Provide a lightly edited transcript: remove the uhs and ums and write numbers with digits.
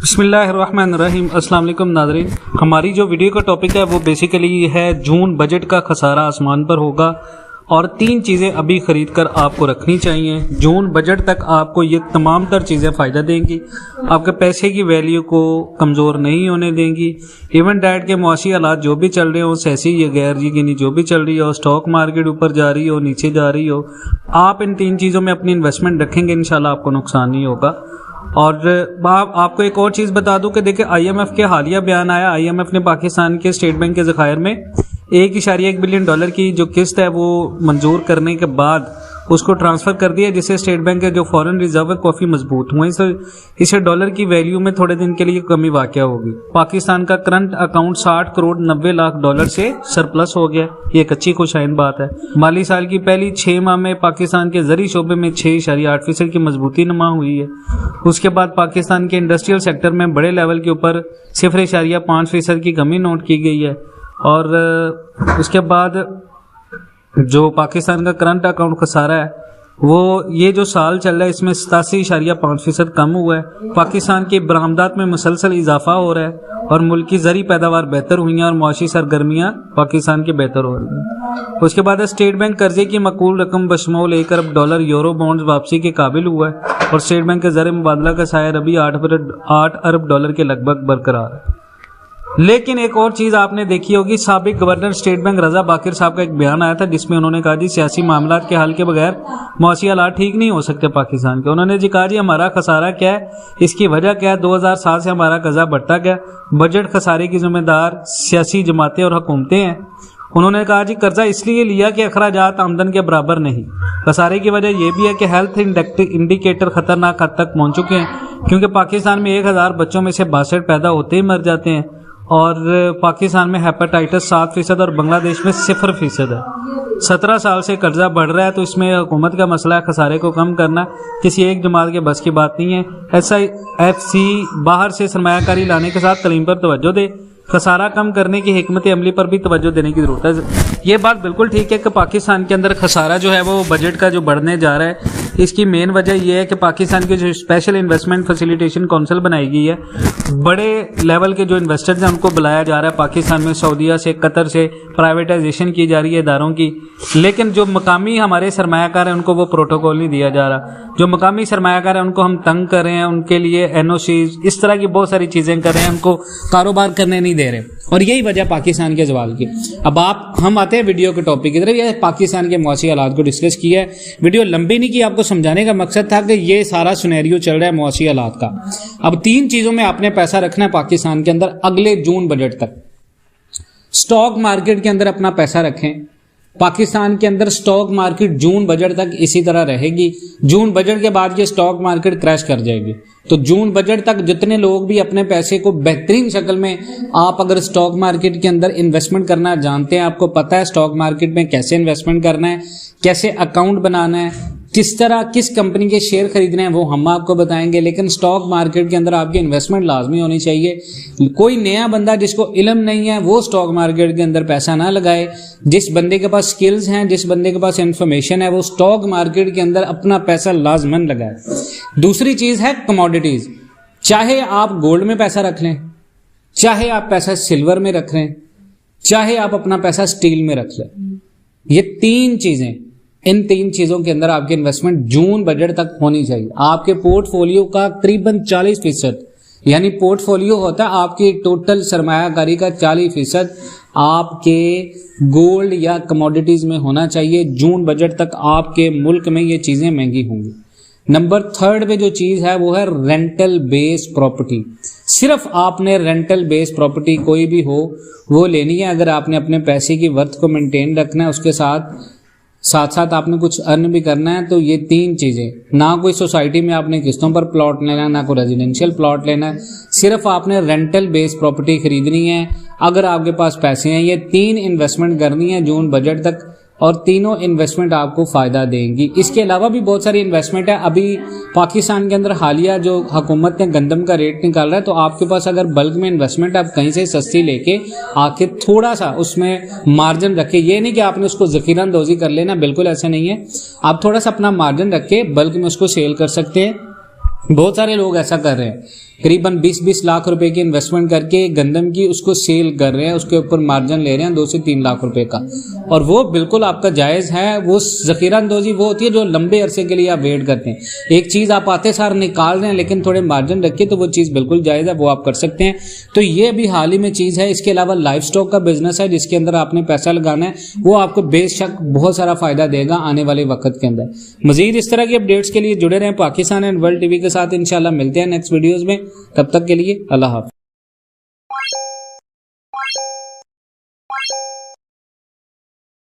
बिस्मिल्लाहिर्रहमानिर्रहीम। अस्सलाम वालेकुम नाज़रीन। हमारी जो वीडियो का टॉपिक है वो बेसिकली है जून बजट का खसारा आसमान पर होगा और 3 चीज़ें अभी ख़रीद कर आपको रखनी चाहिए। जून बजट तक आपको ये तमाम तर चीज़ें फ़ायदा देंगी, आपके पैसे की वैल्यू को कमज़ोर नहीं होने देंगी। इवन डैट के मुआशी हालात जो भी चल रहे हो, सियासी या गैर यकीनी जो भी चल रही हो, स्टॉक मार्केट ऊपर जा रही हो नीचे जा रही हो, आप इन 3 चीज़ों में अपनी इन्वेस्टमेंट रखेंगे इंशाल्लाह आपको नुकसान नहीं होगा। और आपको एक और चीज़ बता दूं कि देखिए IMF के हालिया बयान आया। IMF ने पाकिस्तान के स्टेट बैंक के ज़खायर में $1.1 बिलियन की जो किस्त है वो मंजूर करने के बाद उसको ट्रांसफ़र कर दिया, जिससे स्टेट बैंक के जो फॉरेन रिजर्व है काफ़ी मजबूत हुए। इससे डॉलर की वैल्यू में थोड़े दिन के लिए कमी वाक़या होगी। पाकिस्तान का current account 60 crore 90 lakh dollar से सरप्लस हो गया। ये एक अच्छी खुशाइन बात है। माली साल की पहली 6 माह में पाकिस्तान के ज़री शोबे में 6.8% की मजबूती नुमा हुई है। उसके बाद पाकिस्तान के इंडस्ट्रियल सेक्टर में बड़े लेवल के ऊपर 0.5% की कमी नोट की गई है। और उसके बाद जो पाकिस्तान का करंट अकाउंट खसारा है वो ये जो साल चल रहा है इसमें 87.5% कम हुआ है। पाकिस्तान की बरामदात में मुसलसल इजाफा हो रहा है और मुल्क की ज़री पैदावार बेहतर हुई हैं और मुआशी सरगर्मियाँ पाकिस्तान की बेहतर हो रही हैं। उसके बाद स्टेट बैंक कर्जे की मकूल रकम बशमूल $1 अरब यूरो बॉन्ड्स वापसी के काबिल हुआ है और स्टेट बैंक के ज़र मुबादला का सायर अभी $8 अरब के लगभग बरकरार है। लेकिन एक और चीज़ आपने देखी होगी, साबिक गवर्नर स्टेट बैंक रजा बाकिर साहब का एक बयान आया था जिसमें उन्होंने कहा जी सियासी मामलात के हल के बगैर मौसी हालात ठीक नहीं हो सकते पाकिस्तान के। उन्होंने जी कहा जी हमारा खसारा क्या है, इसकी वजह क्या है, 2007 से हमारा कर्जा बढ़ता गया, बजट खसारे की जिम्मेदार सियासी जमातें और हुकूमतें हैं। उन्होंने कहा जी कर्जा इसलिए लिया कि अखराजात आमदन के बराबर नहीं। खसारे की वजह यह भी है कि हेल्थ इंडिकेटर खतरनाक हद तक पहुंच चुके हैं क्योंकि पाकिस्तान में 1000 बच्चों में से 62 पैदा होते ही मर जाते हैं और पाकिस्तान में हेपेटाइटिस 7% और बांग्लादेश में 0% है। 17 साल से कर्जा बढ़ रहा है तो इसमें हुकूमत का मसला है खसारे को कम करना किसी एक जमात के बस की बात नहीं है। SIFC बाहर से सरमायाकारी लाने के साथ तालीम पर तवज्जो दे, खसारा कम करने की हिकमत अमली पर भी तवज्जो देने की ज़रूरत है। ये बात बिल्कुल ठीक है कि पाकिस्तान के अंदर खसारा जो है वो बजट का जो बढ़ने जा रहा है, इसकी मेन वजह यह है कि पाकिस्तान की जो स्पेशल इन्वेस्टमेंट फैसिलिटेशन काउंसिल बनाई गई है, बड़े लेवल के जो इन्वेस्टर्स हैं उनको बुलाया जा रहा है पाकिस्तान में, सऊदीया से कतर से प्राइवेटाइजेशन की जा रही है इदारों की। लेकिन जो मकामी हमारे सरमायाकार हैं उनको वो प्रोटोकॉल नहीं दिया जा रहा। जो मकामी सरमायाकार हैं उनको हम तंग कर रहे हैं, उनके लिए NOCs इस तरह की बहुत सारी चीज़ें कर रहे हैं, उनको कारोबार करने नहीं दे रहे और यही वजह पाकिस्तान के जवाल की। अब हम आते हैं वीडियो के टॉपिक की तरफ। ये पाकिस्तान के मौसी हालात को डिस्कस किया है, वीडियो लंबी नहीं की, आपको समझाने का मकसद था कि ये सारा सिनेरियो चल रहा है मौसी हालात का। अब 3 चीज़ों में आपने पैसा रखना है पाकिस्तान के अंदर अगले जून बजट तक। स्टॉक मार्केट के अंदर अपना पैसा रखें। पाकिस्तान के अंदर स्टॉक मार्केट जून बजट तक इसी तरह रहेगी। जून बजट के बाद ये स्टॉक मार्केट क्रैश कर जाएगी। तो जून बजट तक जितने लोग भी अपने पैसे को बेहतरीन शक्ल में आप अगर स्टॉक मार्केट के अंदर इन्वेस्टमेंट करना जानते हैं, आपको पता है स्टॉक मार्केट में कैसे इन्वेस्टमेंट करना है, कैसे अकाउंट बनाना है, किस तरह किस कंपनी के शेयर खरीदने हैं वो हम आपको बताएंगे। लेकिन स्टॉक मार्केट के अंदर आपकी इन्वेस्टमेंट लाजमी होनी चाहिए। कोई नया बंदा जिसको इल्म नहीं है वो स्टॉक मार्केट के अंदर पैसा ना लगाए। जिस बंदे के पास स्किल्स हैं, जिस बंदे के पास इंफॉर्मेशन है, वो स्टॉक मार्केट के अंदर अपना पैसा लाजमन लगाए। दूसरी चीज है कमोडिटीज। चाहे आप गोल्ड में पैसा रख लें, चाहे आप पैसा सिल्वर में रख लें, चाहे आप अपना पैसा स्टील में रख लें, ये 3 चीजें, इन 3 चीजों के अंदर आपकी इन्वेस्टमेंट जून बजट तक होनी चाहिए। आपके पोर्टफोलियो का तकरीबन 40%, यानी पोर्टफोलियो होता है आपकी टोटल सरमायाकारी का 40% आपके गोल्ड या कमोडिटीज में होना चाहिए। जून बजट तक आपके मुल्क में ये चीजें महंगी होंगी। नंबर 3 पे जो चीज है वो है रेंटल बेस प्रॉपर्टी। सिर्फ आपने रेंटल बेस प्रॉपर्टी कोई भी हो वो लेनी है अगर आपने अपने पैसे की वर्थ को मेंटेन रखना है, उसके साथ साथ आपने कुछ अर्न भी करना है। तो ये 3 चीजें, ना कोई सोसाइटी में आपने किस्तों पर प्लॉट लेना है, ना कोई रेजिडेंशियल प्लॉट लेना है, सिर्फ आपने रेंटल बेस प्रॉपर्टी खरीदनी है अगर आपके पास पैसे हैं। ये 3 इन्वेस्टमेंट करनी है जून बजट तक और तीनों इन्वेस्टमेंट आपको फायदा देंगी। इसके अलावा भी बहुत सारी इन्वेस्टमेंट है। अभी पाकिस्तान के अंदर हालिया जो हुकूमत ने गंदम का रेट निकाल रहा है, तो आपके पास अगर बल्क में इन्वेस्टमेंट आप कहीं से सस्ती लेके आके थोड़ा सा उसमें मार्जिन रखे, ये नहीं कि आपने उसको ज़खीरा अंदोज़ी कर लेना, बिल्कुल ऐसा नहीं है। आप थोड़ा सा अपना मार्जिन रख के बल्क में उसको सेल कर सकते हैं। बहुत सारे लोग ऐसा कर रहे हैं। करीबन 20-20 लाख रुपए की इन्वेस्टमेंट करके गंदम की उसको सेल कर रहे हैं, उसके ऊपर मार्जिन ले रहे हैं 2 से 3 लाख रुपए का, और वो बिल्कुल आपका जायज़ है। वो ज़ख़ीरा अंदोज़ी वो होती है जो लंबे अरसे के लिए आप वेट करते हैं। एक चीज़ आप आते सार निकाल रहे हैं लेकिन थोड़े मार्जिन रखिए तो वो चीज़ बिल्कुल जायज़ है, वो आप कर सकते हैं। तो ये अभी हाल ही में चीज़ है। इसके अलावा लाइफ स्टॉक का बिजनेस है जिसके अंदर आपने पैसा लगाना है, वो आपको बेशक बहुत सारा फायदा देगा आने वाले वक्त के अंदर। मजीद इस तरह की अपडेट्स के लिए जुड़े रहें पाकिस्तान एंड वर्ल्ड टीवी के साथ। इंशाल्लाह मिलते हैं नेक्स्ट वीडियोस में, तब तक के लिए अल्लाह हाफ़िज़।